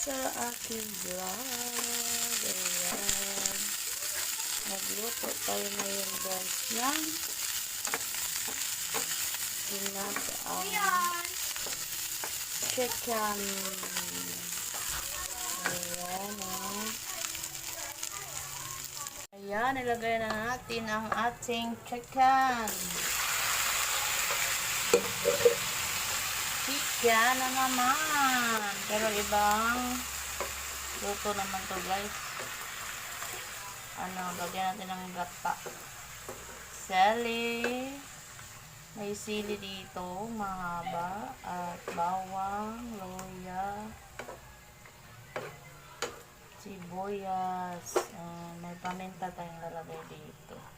sa aking vlog. Ayan. Magluto tayo ngayon guys ng ginataang chicken. Ayan Ayan, ilagay na natin ang ating chicken. Chicken na naman. Pero ibang luto naman to guys. Lagyan natin ng gata. Sili. May sili dito, mahaba. At bawang, luya, sibuyas. May paminta tayong lalagay dito.